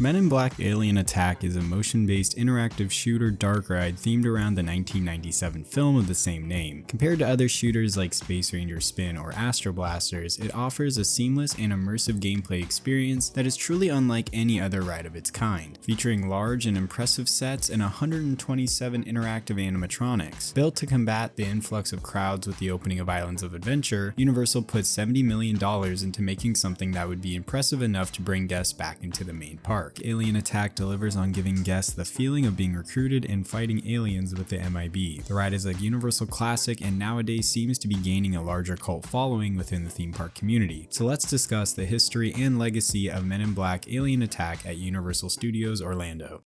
Men in Black Alien Attack is a motion-based interactive shooter dark ride themed around the 1997 film of the same name. Compared to other shooters like Space Ranger Spin or Astroblasters, it offers a seamless and immersive gameplay experience that is truly unlike any other ride of its kind, featuring large and impressive sets and 127 interactive animatronics. Built to combat the influx of crowds with the opening of Islands of Adventure, Universal put $70 million into making something that would be impressive enough to bring guests back into the main park. Alien Attack delivers on giving guests the feeling of being recruited and fighting aliens with the MIB. The ride is a Universal classic and nowadays seems to be gaining a larger cult following within the theme park community. So let's discuss the history and legacy of Men in Black Alien Attack at Universal Studios Orlando.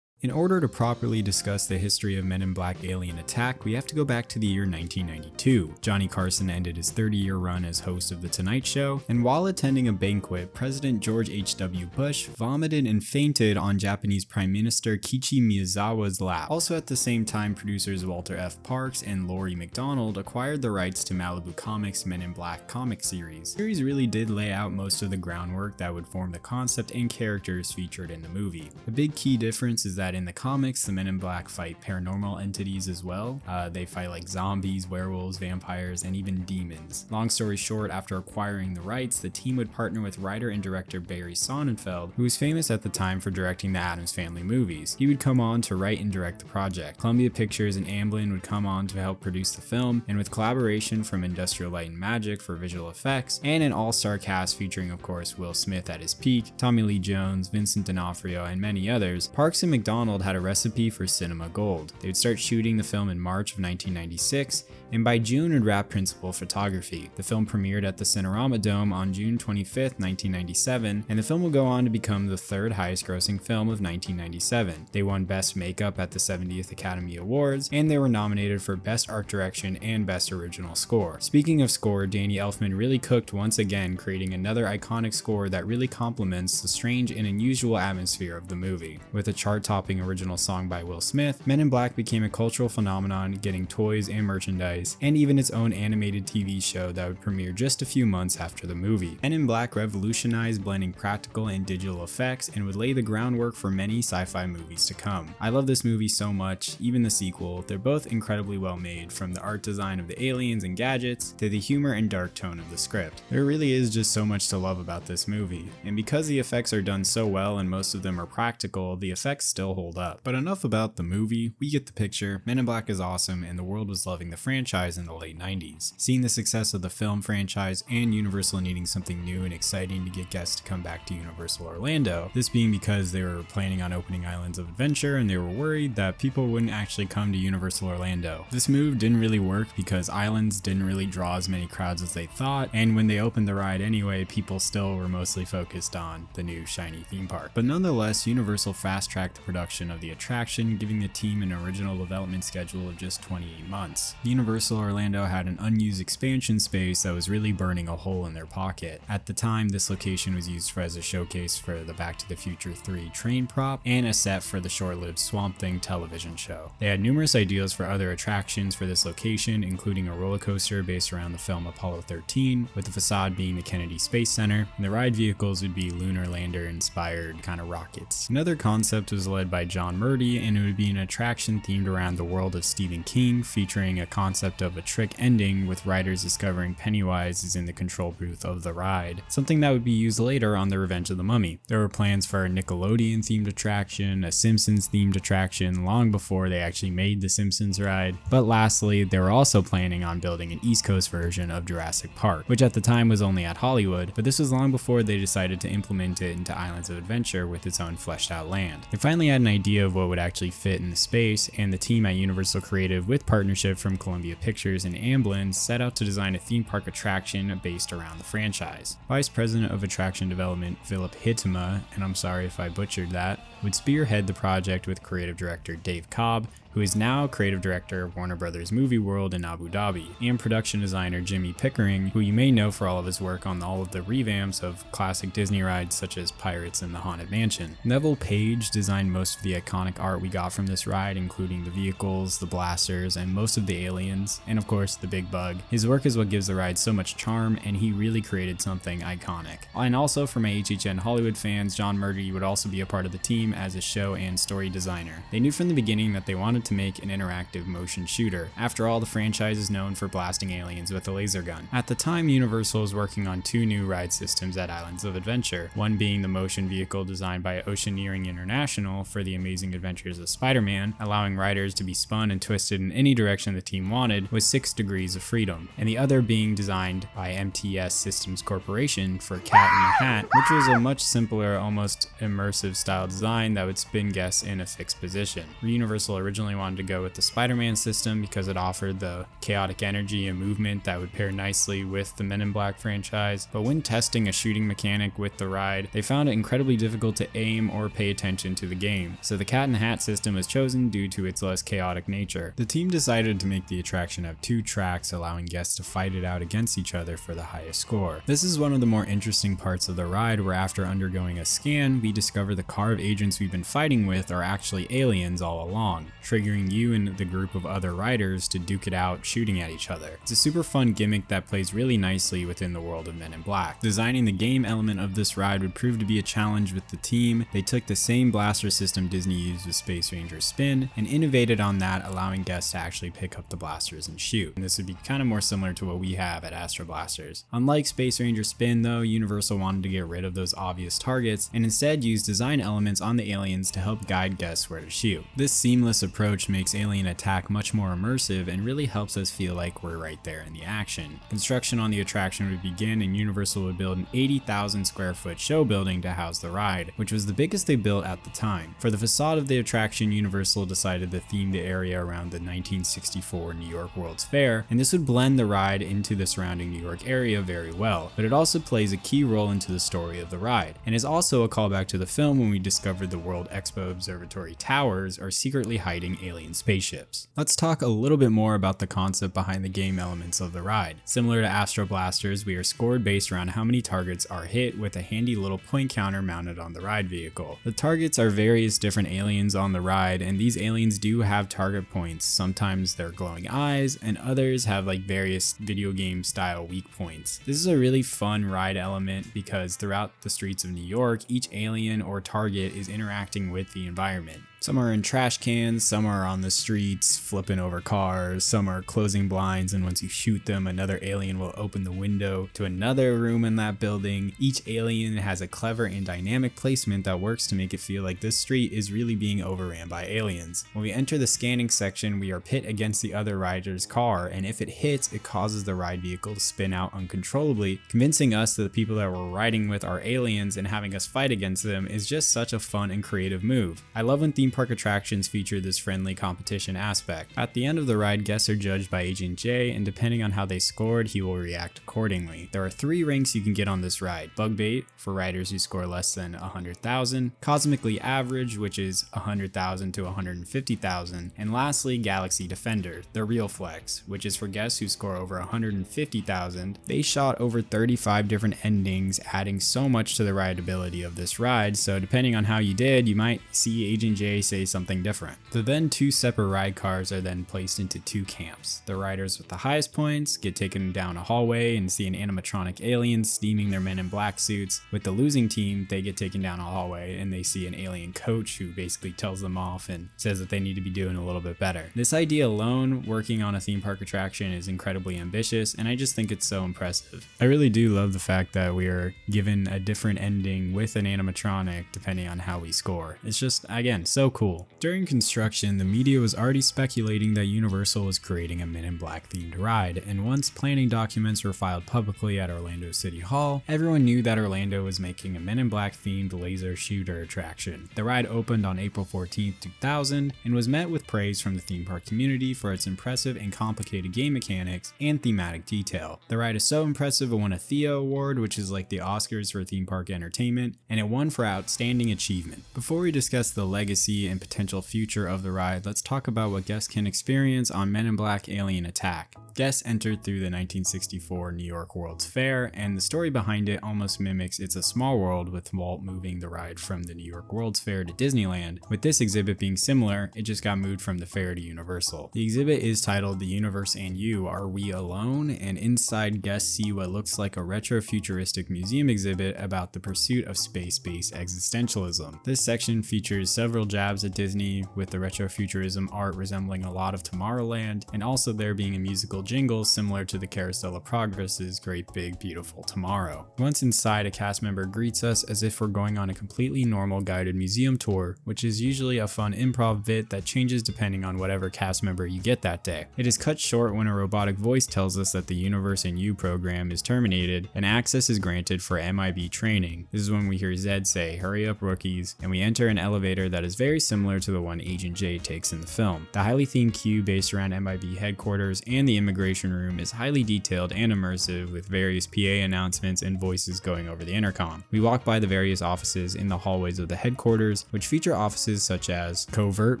In order to properly discuss the history of Men in Black Alien Attack, we have to go back to the year 1992. Johnny Carson ended his 30-year run as host of The Tonight Show, and while attending a banquet, President George H.W. Bush vomited and fainted on Japanese Prime Minister Kiichi Miyazawa's lap. Also at the same time, producers Walter F. Parks and Laurie McDonald acquired the rights to Malibu Comics' Men in Black comic series. The series really did lay out most of the groundwork that would form the concept and characters featured in the movie. The big key difference is that in the comics, the Men in Black fight paranormal entities as well. They fight like zombies, werewolves, vampires, and even demons. Long story short, after acquiring the rights, the team would partner with writer and director Barry Sonnenfeld, who was famous at the time for directing the Addams Family movies. He would come on to write and direct the project. Columbia Pictures and Amblin would come on to help produce the film, and with collaboration from Industrial Light and Magic for visual effects, and an all-star cast featuring of course Will Smith at his peak, Tommy Lee Jones, Vincent D'Onofrio, and many others, Parks and McDonald had a recipe for cinema gold. They would start shooting the film in March of 1996, and by June would wrap principal photography. The film premiered at the Cinerama Dome on June 25, 1997, and the film will go on to become the third highest grossing film of 1997. They won Best Makeup at the 70th Academy Awards, and they were nominated for Best Art Direction and Best Original Score. Speaking of score, Danny Elfman really cooked once again, creating another iconic score that really complements the strange and unusual atmosphere of the movie. With a chart-topping original song by Will Smith, Men in Black became a cultural phenomenon, getting toys and merchandise, and even its own animated TV show that would premiere just a few months after the movie. Men in Black revolutionized blending practical and digital effects and would lay the groundwork for many sci-fi movies to come. I love this movie so much, even the sequel. They're both incredibly well made, from the art design of the aliens and gadgets to the humor and dark tone of the script. There really is just so much to love about this movie, and because the effects are done so well and most of them are practical, the effects still hold up. But enough about the movie, we get the picture. Men in Black is awesome and the world was loving the franchise in the late 90s. Seeing the success of the film franchise and Universal needing something new and exciting to get guests to come back to Universal Orlando, this being because they were planning on opening Islands of Adventure and they were worried that people wouldn't actually come to Universal Orlando. This move didn't really work because Islands didn't really draw as many crowds as they thought, and when they opened the ride anyway, people still were mostly focused on the new shiny theme park. But nonetheless, Universal fast-tracked the production of the attraction, giving the team an original development schedule of just 28 months. Universal Orlando had an unused expansion space that was really burning a hole in their pocket. At the time, this location was used as a showcase for the Back to the Future 3 train prop and a set for the short-lived Swamp Thing television show. They had numerous ideas for other attractions for this location, including a roller coaster based around the film Apollo 13, with the facade being the Kennedy Space Center, and the ride vehicles would be lunar lander-inspired kind of rockets. Another concept was led by John Murdy, and it would be an attraction themed around the world of Stephen King, featuring a concept of a trick ending with riders discovering Pennywise is in the control booth of the ride, something that would be used later on the Revenge of the Mummy. There were plans for a Nickelodeon themed attraction, a Simpsons themed attraction long before they actually made the Simpsons ride, but lastly, they were also planning on building an East Coast version of Jurassic Park, which at the time was only at Hollywood, but this was long before they decided to implement it into Islands of Adventure with its own fleshed out land. They finally had an idea of what would actually fit in the space, and the team at Universal Creative, with partnership from Columbia Pictures and Amblin, set out to design a theme park attraction based around the franchise. Vice President of Attraction Development Philip Hittema, and I'm sorry if I butchered that, would spearhead the project with creative director Dave Cobb, who is now creative director of Warner Brothers Movie World in Abu Dhabi, and production designer Jimmy Pickering, who you may know for all of his work on all of the revamps of classic Disney rides such as Pirates and the Haunted Mansion. Neville Page designed most of the iconic art we got from this ride, including the vehicles, the blasters, and most of the aliens, and of course the Big Bug. His work is what gives the ride so much charm, and he really created something iconic. And also for my HHN Hollywood fans, John Murdy would also be a part of the team as a show and story designer. They knew from the beginning that they wanted to make an interactive motion shooter. After all, the franchise is known for blasting aliens with a laser gun. At the time, Universal was working on 2 new ride systems at Islands of Adventure, one being the motion vehicle designed by Oceaneering International for the Amazing Adventures of Spider-Man, allowing riders to be spun and twisted in any direction the team wanted with 6 degrees of freedom, and the other being designed by MTS Systems Corporation for Cat in the Hat, which was a much simpler, almost immersive style design that would spin guests in a fixed position. Universal originally wanted to go with the Spider-Man system because it offered the chaotic energy and movement that would pair nicely with the Men in Black franchise, but when testing a shooting mechanic with the ride, they found it incredibly difficult to aim or pay attention to the game, so the Cat in the Hat system was chosen due to its less chaotic nature. The team decided to make the attraction have 2 tracks, allowing guests to fight it out against each other for the highest score. This is one of the more interesting parts of the ride, where after undergoing a scan, we discover the Carve agents we've been fighting with are actually aliens all along, triggering you and the group of other riders to duke it out shooting at each other. It's a super fun gimmick that plays really nicely within the world of Men in Black. Designing the game element of this ride would prove to be a challenge with the team. They took the same blaster system Disney used with Space Ranger Spin and innovated on that, allowing guests to actually pick up the blasters and shoot. And this would be kind of more similar to what we have at Astroblasters. Unlike Space Ranger Spin though, Universal wanted to get rid of those obvious targets and instead use design elements on the aliens to help guide guests where to shoot. This seamless approach makes alien attack much more immersive and really helps us feel like we're right there in the action. Construction on the attraction would begin, and Universal would build an 80,000 square foot show building to house the ride, which was the biggest they built at the time. For the facade of the attraction, Universal decided to theme the area around the 1964 New York World's Fair, and this would blend the ride into the surrounding New York area very well, but it also plays a key role into the story of the ride, and is also a callback to the film when we discovered the World Expo Observatory towers are secretly hiding alien spaceships. Let's talk a little bit more about the concept behind the game elements of the ride. Similar to Astroblasters, we are scored based around how many targets are hit with a handy little point counter mounted on the ride vehicle. The targets are various different aliens on the ride, and these aliens do have target points. Sometimes they're glowing eyes, and others have like various video game style weak points. This is a really fun ride element because throughout the streets of New York, each alien or target is interacting with the environment. Some are in trash cans, some are on the streets flipping over cars, some are closing blinds, and once you shoot them, another alien will open the window to another room in that building. Each alien has a clever and dynamic placement that works to make it feel like this street is really being overran by aliens. When we enter the scanning section, we are pit against the other rider's car, and if it hits, it causes the ride vehicle to spin out uncontrollably, convincing us that the people that we're riding with are aliens, and having us fight against them is just such a fun and creative move. I love when theme park attractions feature this friendly competition aspect. At the end of the ride, guests are judged by Agent J, and depending on how they scored, he will react accordingly. There are 3 ranks you can get on this ride: Bug Bait, for riders who score less than 100,000, Cosmically Average, which is 100,000 to 150,000, and lastly, Galaxy Defender, the real flex, which is for guests who score over 150,000. They shot over 35 different endings, adding so much to the rideability of this ride, so depending on how you did, you might see Agent J say something different. The then 2 separate ride cars are then placed into 2 camps. The riders with the highest points get taken down a hallway and see an animatronic alien steaming their Men in Black suits. With the losing team, they get taken down a hallway and they see an alien coach who basically tells them off and says that they need to be doing a little bit better. This idea alone, working on a theme park attraction, is incredibly ambitious, and I just think it's so impressive. I really do love the fact that we are given a different ending with an animatronic depending on how we score. It's just, again, so So cool. During construction, the media was already speculating that Universal was creating a Men in Black themed ride, and once planning documents were filed publicly at Orlando City Hall, everyone knew that Orlando was making a Men in Black themed laser shooter attraction. The ride opened on April 14, 2000, and was met with praise from the theme park community for its impressive and complicated game mechanics and thematic detail. The ride is so impressive it won a THEO Award, which is like the Oscars for theme park entertainment, and it won for outstanding achievement. Before we discuss the legacy and potential future of the ride, let's talk about what guests can experience on Men in Black Alien Attack. Guests entered through the 1964 New York World's Fair, and the story behind it almost mimics It's a Small World, with Walt moving the ride from the New York World's Fair to Disneyland. With this exhibit being similar, it just got moved from the fair to Universal. The exhibit is titled The Universe and You, Are We Alone? And inside, guests see what looks like a retro-futuristic museum exhibit about the pursuit of space-based existentialism. This section features several jabs at Disney, with the retro-futurism art resembling a lot of Tomorrowland, and also there being a musical jingle similar to the Carousel of Progress's Great Big Beautiful Tomorrow. Once inside, a cast member greets us as if we're going on a completely normal guided museum tour, which is usually a fun improv bit that changes depending on whatever cast member you get that day. It is cut short when a robotic voice tells us that the Universe and You program is terminated and access is granted for MIB training. This is when we hear Zed say, "Hurry up, rookies," and we enter an elevator that is very similar to the one Agent J takes in the film. The highly themed queue based around MIB headquarters and the immigration room is highly detailed and immersive, with various PA announcements and voices going over the intercom. We walk by the various offices in the hallways of the headquarters, which feature offices such as Covert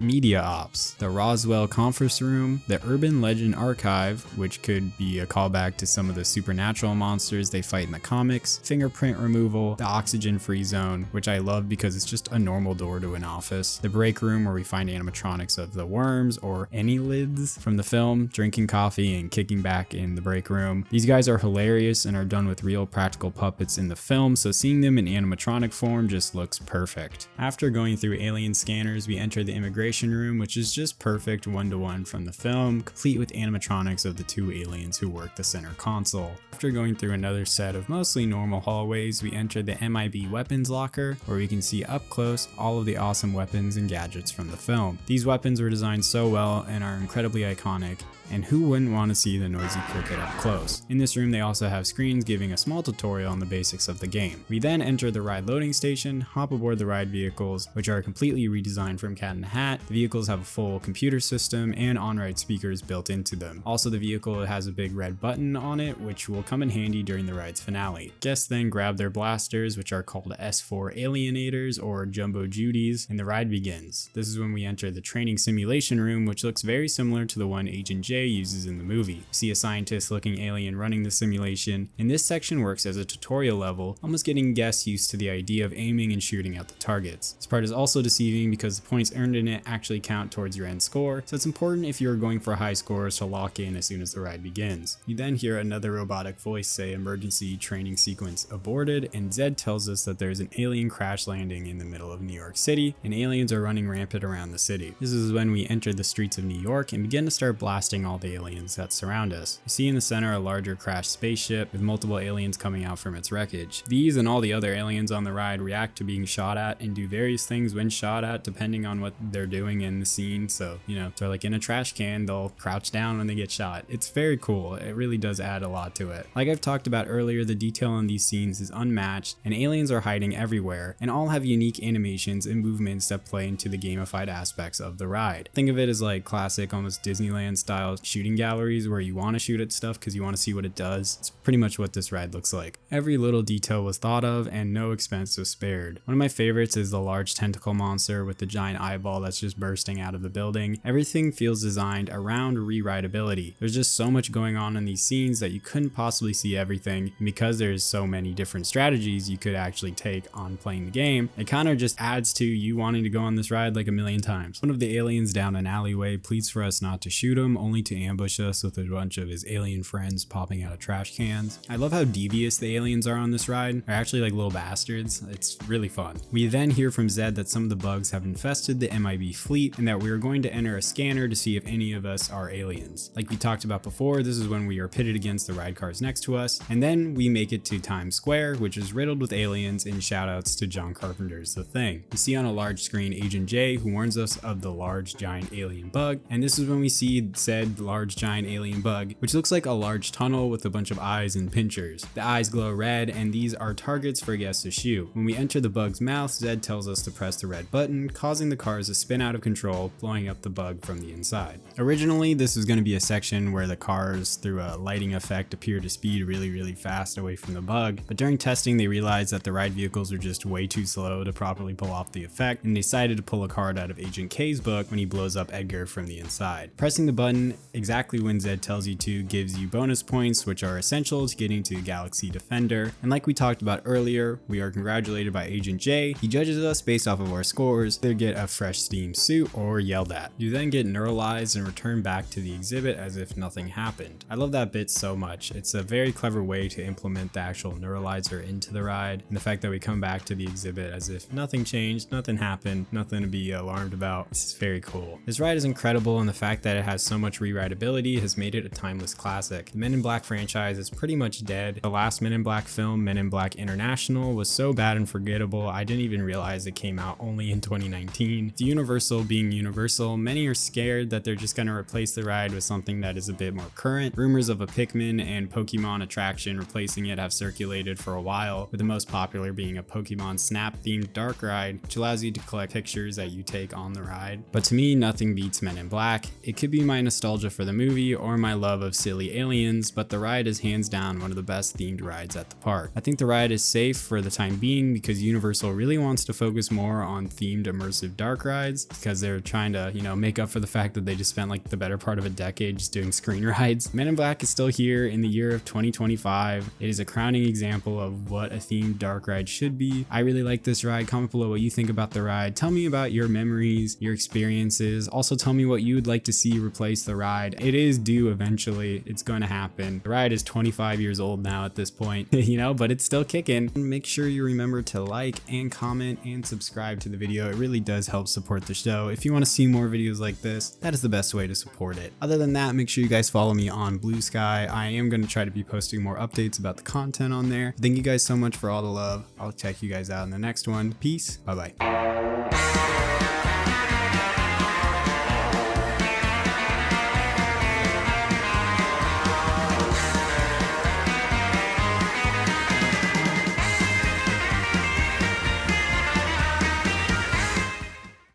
Media Ops, the Roswell Conference Room, the Urban Legend Archive, which could be a callback to some of the supernatural monsters they fight in the comics, fingerprint removal, the oxygen-free zone, which I love because it's just a normal door to an office, the break room where we find animatronics of the worms or Annelids from the film, drinking coffee and kicking back in the break room. These guys are hilarious and are done with real practical puppets in the film, so seeing them in animatronic form just looks perfect. After going through alien scanners, we enter the immigration room, which is just perfect one-to-one from the film, complete with animatronics of the two aliens who work the center console. After going through another set of mostly normal hallways, we enter the MIB weapons locker, where we can see up close all of the awesome weapons and gadgets from the film. These weapons were designed so well and are incredibly iconic, and who wouldn't want to see the noisy cricket up close? In this room, they also have screens giving a small tutorial on the basics of the game. We then enter the ride loading station, hop aboard the ride vehicles, which are completely redesigned from Cat in the Hat. The vehicles have a full computer system and on-ride speakers built into them. Also, the vehicle has a big red button on it, which will come in handy during the ride's finale. Guests then grab their blasters, which are called S4 Alienators or Jumbo Judies, and the ride begins. This is when we enter the training simulation room, which looks very similar to the one Agent J uses in the movie. We see a scientist-looking alien running the simulation, and this section works as a tutorial level, almost getting guests used to the idea of aiming and shooting at the targets. This part is also deceiving because the points earned in it actually count towards your end score, so it's important if you're going for high scores to lock in as soon as the ride begins. You then hear another robotic voice say emergency training sequence aborted, and Zed tells us that there's an alien crash landing in the middle of New York City, and aliens are running rampant around the city. This is when we enter the streets of New York and begin to start blasting all the aliens that surround us. You see in the center a larger crashed spaceship with multiple aliens coming out from its wreckage. These and all the other aliens on the ride react to being shot at and do various things when shot at depending on what they're doing in the scene. So, if they're like in a trash can, they'll crouch down when they get shot. It's very cool. It really does add a lot to it. Like I've talked about earlier, the detail in these scenes is unmatched, and aliens are hiding everywhere, and all have unique animations and movements that play into the gamified aspects of the ride. Think of it as like classic, almost Disneyland style shooting galleries where you want to shoot at stuff because you want to see what it does. It's pretty much what this ride looks like. Every little detail was thought of and no expense was spared. One of my favorites is the large tentacle monster with the giant eyeball that's just bursting out of the building. Everything feels designed around re-rideability. There's just so much going on in these scenes that you couldn't possibly see everything, and because there's so many different strategies you could actually take on playing the game, it kind of just adds to you wanting to go on this ride like a million times. One of the aliens down an alleyway pleads for us not to shoot him, only to ambush us with a bunch of his alien friends popping out of trash cans. I love how devious the aliens are on this ride. They're actually like little bastards. It's really fun. We then hear from Zed that some of the bugs have infested the MIB fleet and that we are going to enter a scanner to see if any of us are aliens. Like we talked about before, this is when we are pitted against the ride cars next to us, and then we make it to Times Square, which is riddled with aliens, and shoutouts to John Carpenter's The Thing. We see on a large screen Agent J, who warns us of the large giant alien bug, and this is when we see said large giant alien bug, which looks like a large tunnel with a bunch of eyes and pinchers. The eyes glow red, and these are targets for guests to shoot. When we enter the bug's mouth, Zed tells us to press the red button, causing the cars to spin out of control, blowing up the bug from the inside. Originally, this was going to be a section where the cars, through a lighting effect, appear to speed really fast away from the bug, but during testing they realized that the ride vehicles are just way too slow to properly pull off the effect, and decided to pull a card out of Agent K's book when he blows up Edgar from the inside. Pressing the button exactly when Zed tells you to gives you bonus points, which are essential to getting to Galaxy Defender, and like we talked about earlier, we are congratulated by Agent J. He judges us based off of our scores, either get a fresh steam suit or yelled at. You then get neuralized and return back to the exhibit as if nothing happened. I love that bit so much. It's a very clever way to implement the actual neuralizer into the ride, and the fact that we come back to the exhibit as if nothing changed, nothing happened, nothing to be alarmed about. This is very cool. This ride is incredible, and the fact that it has so much rewritability has made it a timeless classic. The Men in Black franchise is pretty much dead. The last Men in Black film, Men in Black International, was so bad and forgettable I didn't even realize it came out only in 2019. The Universal being Universal, many are scared that they're just going to replace the ride with something that is a bit more current. Rumors of a Pikmin and Pokemon attraction replacing it have circulated for a while, with the most popular being a Pokemon Snap themed dark ride, which allows you to collect pictures that you take on the ride. But to me, nothing beats Men in Black. It could be my nostalgia for the movie or my love of silly aliens, but the ride is hands down one of the best themed rides at the park. I think the ride is safe for the time being because Universal really wants to focus more on themed immersive dark rides, because they're trying to, make up for the fact that they just spent like the better part of a decade just doing screen rides. Men in Black is still here in the year of 2025. It is a crowning example of what a themed dark ride should be. I really like this ride. Comment below what you think about the ride. Tell me about your memories, your experiences. Also tell me what you would like to see replace the ride. It is due eventually. It's going to happen. The ride is 25 years old now at this point, but it's still kicking. Make sure you remember to like and comment and subscribe to the video. It really does help support the show. If you want to see more videos like this, that is the best way to support it. Other than that, make sure you guys follow me on Blue Sky. I am going to try to be posting more updates about the content on there. Thank you guys so much for all the love. I'll check you guys out in the next one. Peace. Bye bye.